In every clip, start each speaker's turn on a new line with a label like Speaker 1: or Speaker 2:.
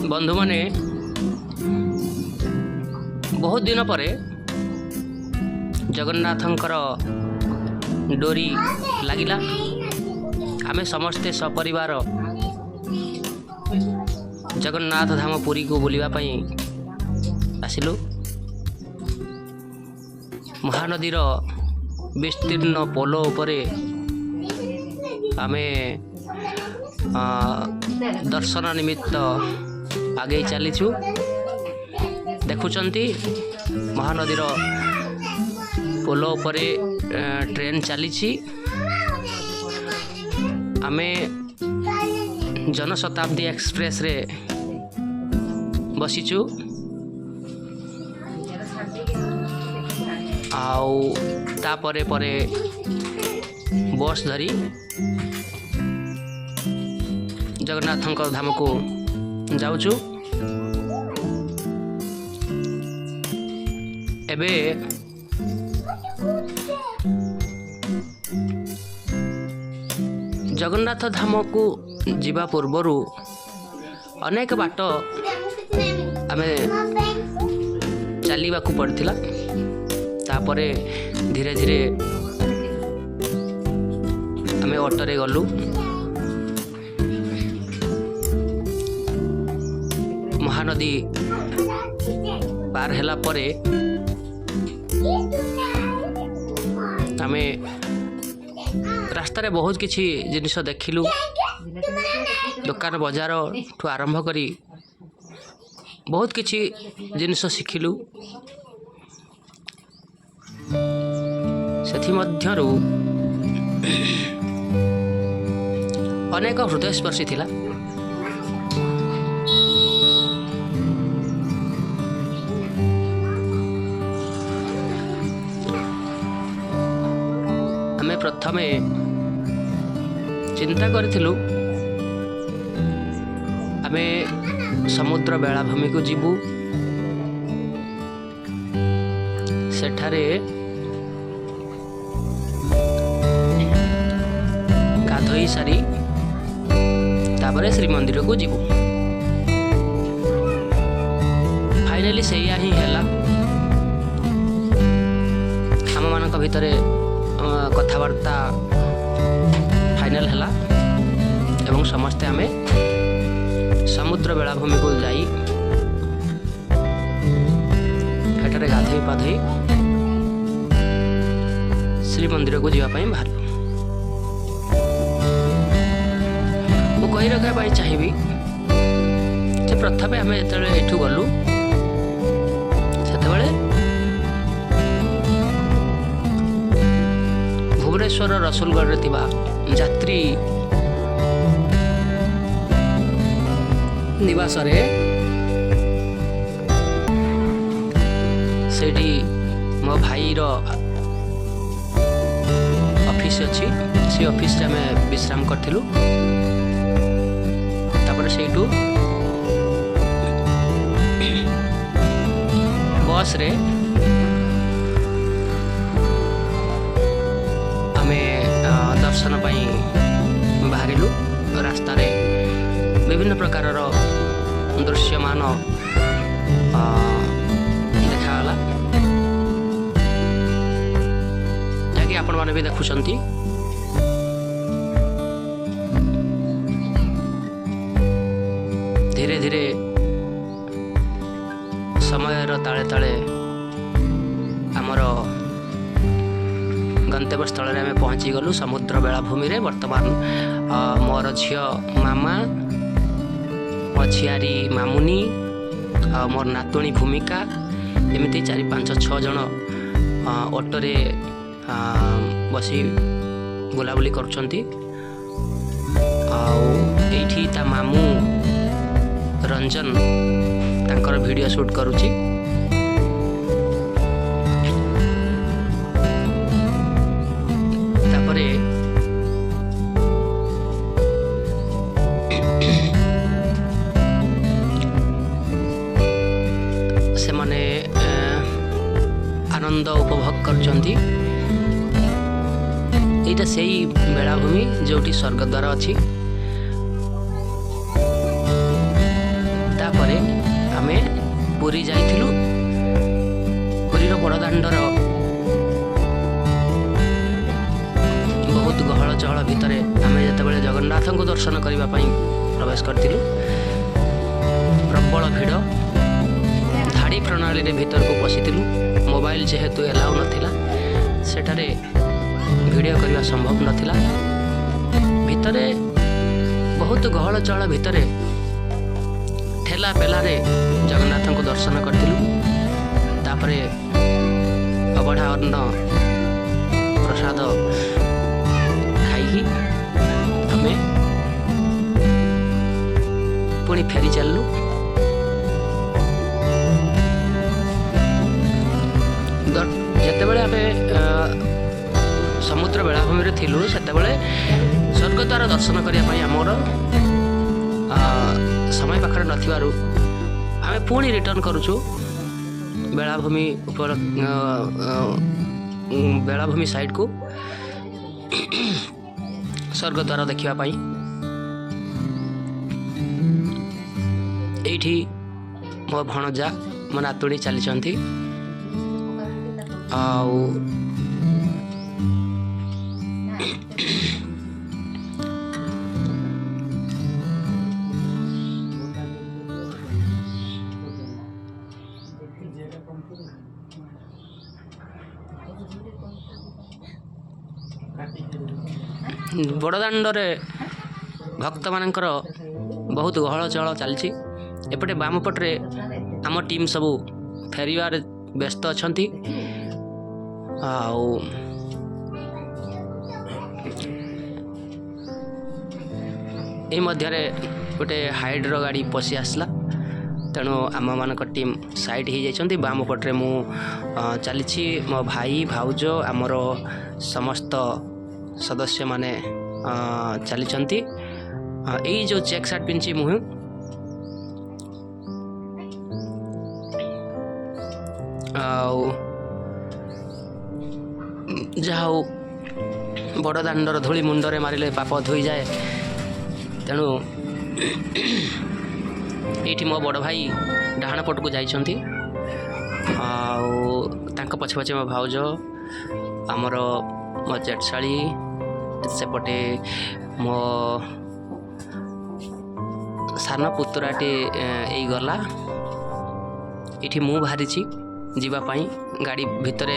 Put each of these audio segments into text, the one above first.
Speaker 1: बंधु माने बहुत दिन पर जगन्नाथंकर डोरी लागिला। आमे समस्ते सपरिवार जगन्नाथ धाम पुरी को बुलिबा पई आसिलु। महानदीर विस्तीर्ण पोलो उपरे आमे दर्शन निमित्त आगे चलीचु। देखुचंती महानदीर पोलो उपरे ट्रेन चली। आमे जनशताब्दी एक्सप्रेस रे बसीचु। आउ तापरे परे बस धरी जगन्नाथंक धाम को जाऊचु। एबे जगन्नाथ धाम को जीवा पूर्वरु अनेक बाट आमे चलवा को पड़थिला। तापरे धीरे धीरे आमे ऑटोरे गलु। महानदी पार हैला परे आमे रास्ता रे बहुत किछि जिनिस देखिलु। दुकान बाजार ठू आरंभ करी बहुत किछि जिनिस शिखिलु। सेथि मध्यरु अनेक हृदय स्पर्शी थिला। आमे प्रथमे चिंता करथिलु आमे समुद्र बेलाभूमि को जीवु। सेठारे गाधोई सारी तापरे श्रीमंदिर को जीवु। फाइनली सेया ही हैला। आम मानक भितरे कथबार्ता फाइनल हैला एवं समस्ते आमे समुद्र बेलाभूमि को जाई एठारे गाधोई पाधोई श्रीमंदिर को जीवा बाहर। मु कही रखा चाहिए जे प्रथमे आम जो एठू गलु से भुवनेश्वर रसुलगढ़ यात्री निवास रे सेठी मो भाई रो ऑफिस अच्छी। से ऑफिस रे हमें विश्राम करथिलु। तापर सेठू बस रे आमे दर्शन पाई बाहरिलु। रास्ता रे विभिन्न प्रकार दृश्यमान देखाला जहाँकि आपण मैंने भी देखुंती। धीरे धीरे समय ताले ताले आमर गंतव्य स्थल में पहुँची गलु समुद्र बेलाभूमि रे। वर्तमान मोर झियो मामा मो झियारी मामुनी मोर नातुणी भूमिका एमती 4-5-6 जन ऑटोरे बसी बुलाबुली करुछंती। एठी ता मामू रंजन तांकर वीडियो शूट करुची। तापरे से माने आनंद उपभोग करचंती। एटा सेही बेलाभूमि जोटी स्वर्गद्वार अछि। तापर पुरी जाइथिलु। पुरीर बड़दाण्डर बहुत गहल चहल भितर आमे जेतेबेले जगन्नाथ को दर्शन करने प्रवेश करथिलु। प्रबल भिड़ धाड़ी प्रणाली रे भीतर को पशिथिलु। मोबाइल जेहेतु एलाउ नथिला सेठारे वीडियो करने संभव नथिला। भितरे बहुत गहल चहल भितरे ठेला पेलारे जगन्नाथ को दर्शन करथिलु। तापरे अबढ़ा अन्न प्रसाद खाई आमे पुणी फेरी चललु। जेतेबेले आमे समुद्र बेलाभूमि रे थिलु सेतेबेले स्वर्गद्वार दर्शन करिया पई हमर समय पाखरे नथिबारु आमे पुणी रिटर्न करूछु बेलाभूमि ऊपर बेलाभूमि साइड को स्वर्गद्वार देखिया पई। एठी मो भणजा मो नातुणी चली आउ बड़दाण्डे भक्त मानकर बहुत गहल चहल चलती। एपटे बाम पटरे आम टीम सबू फेरिबार व्यस्त अछंती। ए मध्यरे गोटे हाइड्र गाड़ी पशि आसला तेणु आम मानक टीम साइड हो जाइछंती। बाम पटरे मु चली मो भाई भाउज आमर समस्त सदस्य माने चली। यही जो चेक सार्ट पिंची मुह जहा बड़दाण्डर धूली मुंडरे मारिले पाप धोई जाए। तेणु ये मो बड़ भाई डाहाण पट को जाइछंती। पछे पछे मो भाउज आमर मो जेठशाली सेपटे मो सान पुतुराटे यही गला। ये मु बाहरी जीवाई गाड़ी भितर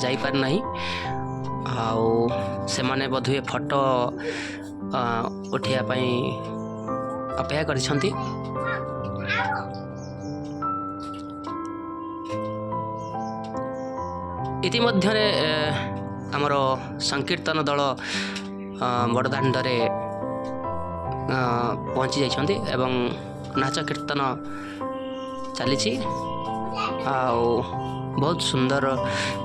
Speaker 1: जापर ना। से माने बधुए फोटो उठापी अपेक्षा करिसंती। इतिमध्यरे आमर संकीर्तन दल बड़दाण्डे पहुँची जाइछंती एवं नाच कीर्तन चली। बहुत सुंदर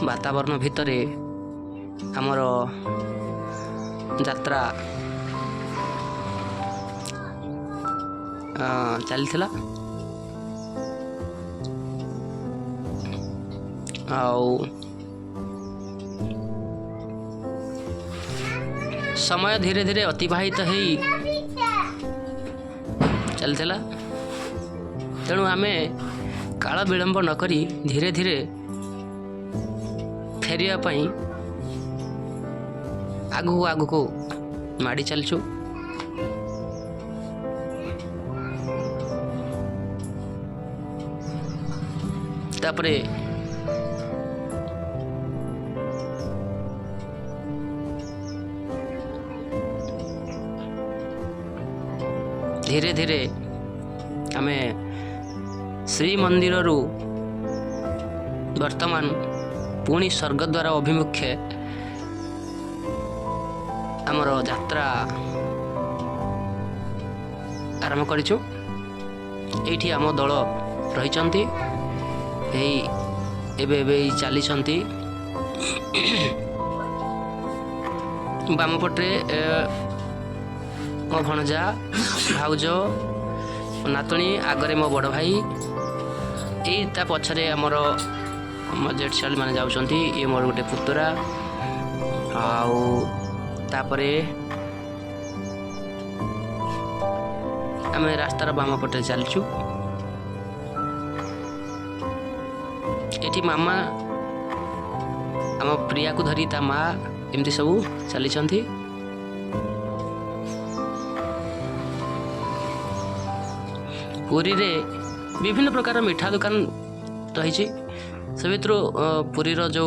Speaker 1: वातावरण भितर आमर यात्रा चलथिला। समय धीरे धीरे अतिबाहित हो चलथिला। तेणु आमे काल विलंब न करी धीरे धीरे फेरिया पई आगु आगु को माड़ी चलचु। तापरे धीरे धीरे आमे श्री मंदिर रु वर्तमान पुणी स्वर्गद्वार अभिमुखे आमर यात्रा आरंभ करिछु। एठी आम दल रहिचंती एबे चली। बाम पटे मो भणजा भाउज नातुणी आगरे मो बड़ भाई यही ता पछरे आमर मो जेठशाली माने जाउछंती। ये मोर गोटे पुतुरा तापरे आमे रास्तार बाम पटे चलचु। एठी मामा आम प्रिया को धरी ता माँ एमती सब चली पुरी रे विभिन्न प्रकार मिठा दुकान रही से भर पुरी जो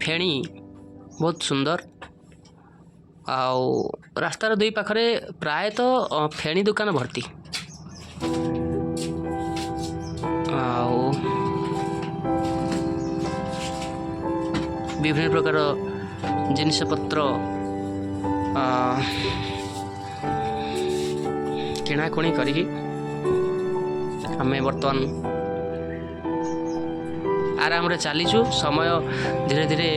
Speaker 1: फेणी बहुत सुंदर आउ रास्तार दुई पाखरे प्रायतः फेणी दुकान भर्ती आउ विभिन्न प्रकार जिनिस पत्र किणाकुणी करी आमे बर्तमान आराम रे चलीचु। समय धीरे धीरे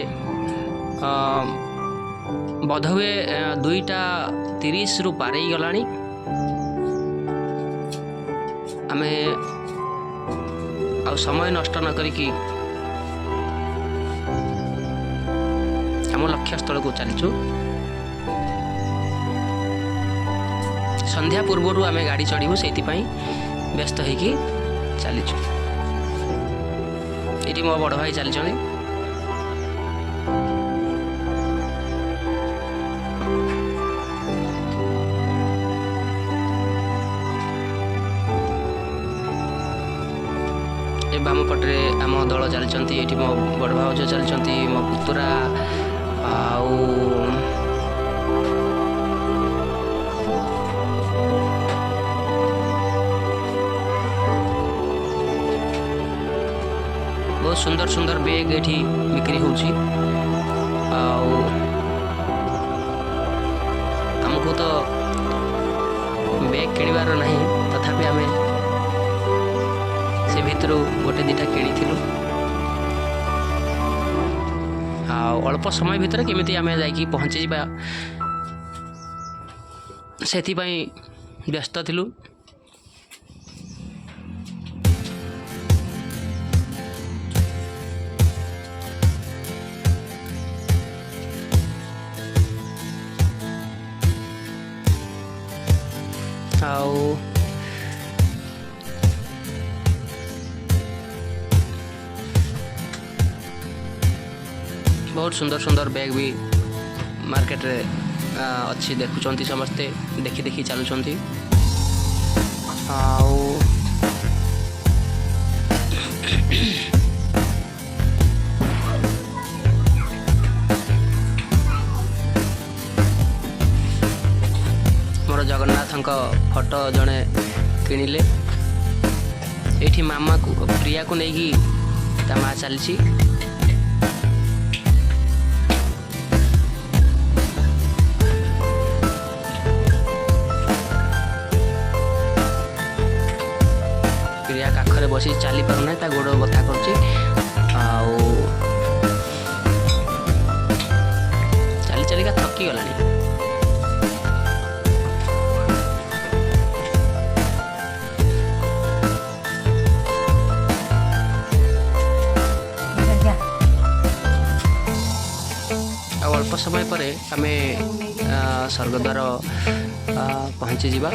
Speaker 1: बोधहुए 2:30 रु पार गला आमे आ समय नष्ट न करिकी आम लक्ष्य स्थल को चलीचु। संध्या पूर्व आम गाड़ी चढ़ू से व्यस्त होगी चलीचु। ये मो बड़ भाई चली बाम पटे आम दल चलती ये मो बड़ भाज चलती मो पुतुरा बहुत सुंदर सुंदर बैग ये बिक्री होची। आमको तो बैग किणवार नहीं तथापि आम से भितर गोटे दिटा किणीलु अल्प समय भितर केमिति आम जाइकी पहुँची जा से व्यस्त थिलु। बहुत सुंदर सुंदर बैग भी मार्केट रे अच्छी देखुंट समस्ते देखी देखी चलुंट मोर जगन्नाथ फोटो जड़े किणिले ये मामा को प्रिया को लेकिन ता माँ चलची प्रिया काखरे बसी चली पारना ता गोड़ बथा कर चली चलिका थकी गलानी। अल्प समय पर आमे स्वर्गद्वार पहुँची जीवा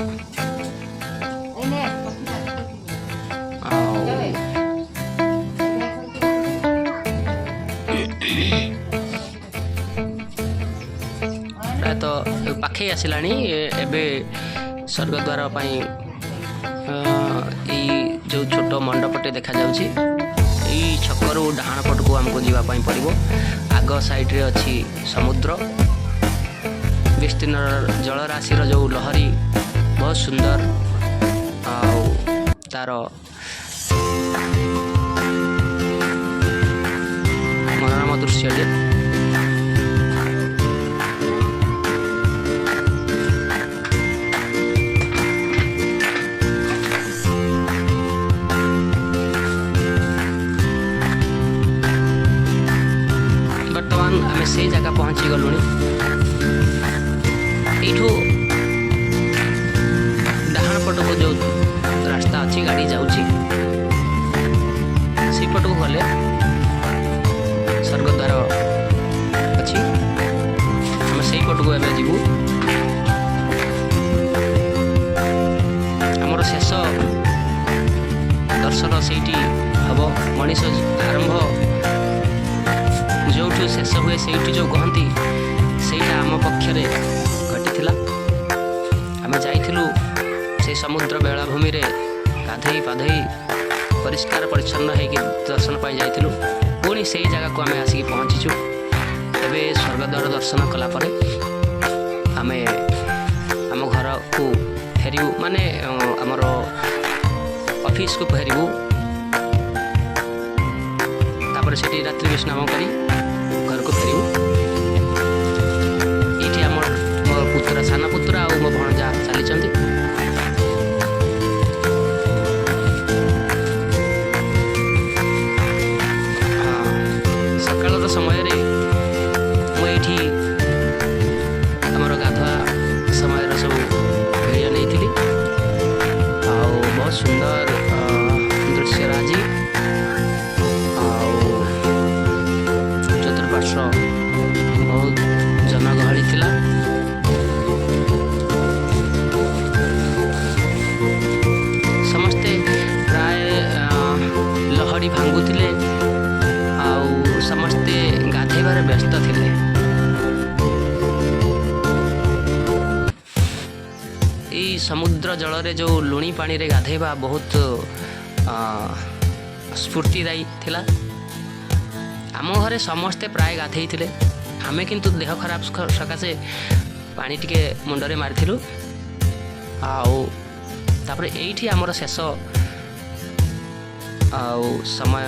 Speaker 1: प्राय तो पाखे आसला एबे स्वर्गद्वार जो छोट मंडपटे देखा जाउची यही छकरू डाहाण पट को आमको जावाई पड़ो। आग साइड रे अच्छी समुद्र विस्तीर्ण जलराशि जो लहरी बहुत सुंदर तार मनोरम दृश्य आम से जगह पहुँची गलु यू डाहाण पट को जो रास्ता अच्छी गाड़ी जाऊँगी से पट को गले स्वर्गद्वार अच्छी आम से पट को एवं जीवु आमर शेष दर्शन से हम ମଣିଷ ଆରମ୍ଭ ଯେଉଁଠୁ ଶେଷ ହୁଏ ସେଇଠୁ ଯେଉଁ କହନ୍ତି ସେଇଟା ଆମ ପକ୍ଷରେ ଘଟିଥିଲା। ଆମେ ଯାଇଥିଲୁ ସେଇ ସମୁଦ୍ର ବେଳାଭୂମିରେ ଗାଧେଇ ପାଧେଇ ପରିଷ୍କାର ପରିଚ୍ଛନ୍ନ ହେଇକି ଦର୍ଶନ ପାଇଁ ଯାଇଥିଲୁ। ପୁଣି ସେଇ ଜାଗାକୁ ଆମେ ଆସିକି ପହଞ୍ଚିଛୁ। ଏବେ ସ୍ୱର୍ଗଦ୍ୱାର ଦର୍ଶନ କଲା ପରେ ଆମେ ଆମ ଘରକୁ ଫେରିବୁ, ମାନେ ଆମର ଅଫିସକୁ ଫେରିବୁ। ତାପରେ ସେଠି ରାତ୍ରି ବିଶ୍ରାମ କରି ଘରକୁ ଫେରିବୁ। ଏଇଠି ଆମର ମୋ ପୁତୁରା, ସାନ ପୁତୁରା ଆଉ ମୋ ଭଣଜା ଚାଲିଛନ୍ତି। ସକାଳର ସମୟରେ ମୁଁ ଏଇଠି ଆମର ଗାଧୁଆ ସମୟର ସବୁ ଭିଡ଼ିଓ ନେଇଥିଲି। ଆଉ ବହୁତ ସୁନ୍ଦର ଦୃଶ୍ୟ ଆଜି। ଆଉ ଚତୁଃପାର୍ଶ୍ୱ ବହୁତ ଜନଗହଳି ଥିଲା। ସମସ୍ତେ ପ୍ରାୟ ଲହଡ଼ି ଭାଙ୍ଗୁଥିଲେ ଆଉ ସମସ୍ତେ ଗାଧେଇବାରେ ବ୍ୟସ୍ତ ଥିଲେ। ଏଇ ସମୁଦ୍ର ଜଳରେ ଯେଉଁ ଲୁଣି ପାଣିରେ ଗାଧେଇବା ବହୁତ ସ୍ଫୂର୍ତ୍ତିଦାୟୀ ଥିଲା। ଆମ ଘରେ ସମସ୍ତେ ପ୍ରାୟ ଗାଧେଇଥିଲେ। ଆମେ କିନ୍ତୁ ଦେହ ଖରାପ ସକାଶେ ପାଣି ଟିକେ ମୁଣ୍ଡରେ ମାରିଥିଲୁ। ଆଉ ତାପରେ ଏଇଠି ଆମର ଶେଷ ଆଉ ସମୟ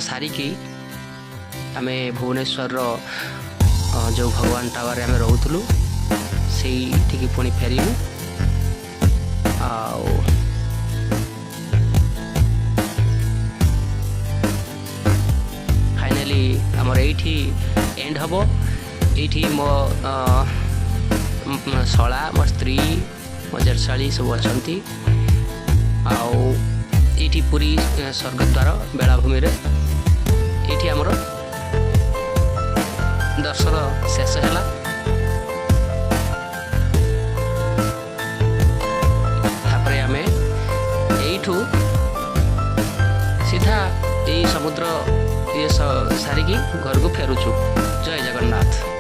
Speaker 1: ସାରିକି ଆମେ ଭୁବନେଶ୍ୱରର ଯେଉଁ ଭଗବାନ ଟାୱାରରେ ଆମେ ରହୁଥିଲୁ ସେଇଠିକି ପୁଣି ଫେରିଲୁ। ଆଉ ଫାଇନାଲି ଆମର ଏଇଠି ଏଣ୍ଡ ହେବ। ଏଇଠି ମୋ ଶଳା, ମୋ ସ୍ତ୍ରୀ, ମୋ ଜେଠଶାଳୀ ସବୁ ଅଛନ୍ତି। ଆଉ ଏଇଠି ପୁରୀ ସ୍ୱର୍ଗଦ୍ୱାର ବେଳାଭୂମିରେ ଏଇଠି ଆମର ଦର୍ଶନ ଶେଷ ହେଲା। ତାପରେ ଆମେ ଏଇଠୁ ସିଧା ଏଇ ସମୁଦ୍ର ଇଏ ସାରିକି ଘରକୁ ଫେରୁଛୁ। ଜୟ ଜଗନ୍ନାଥ।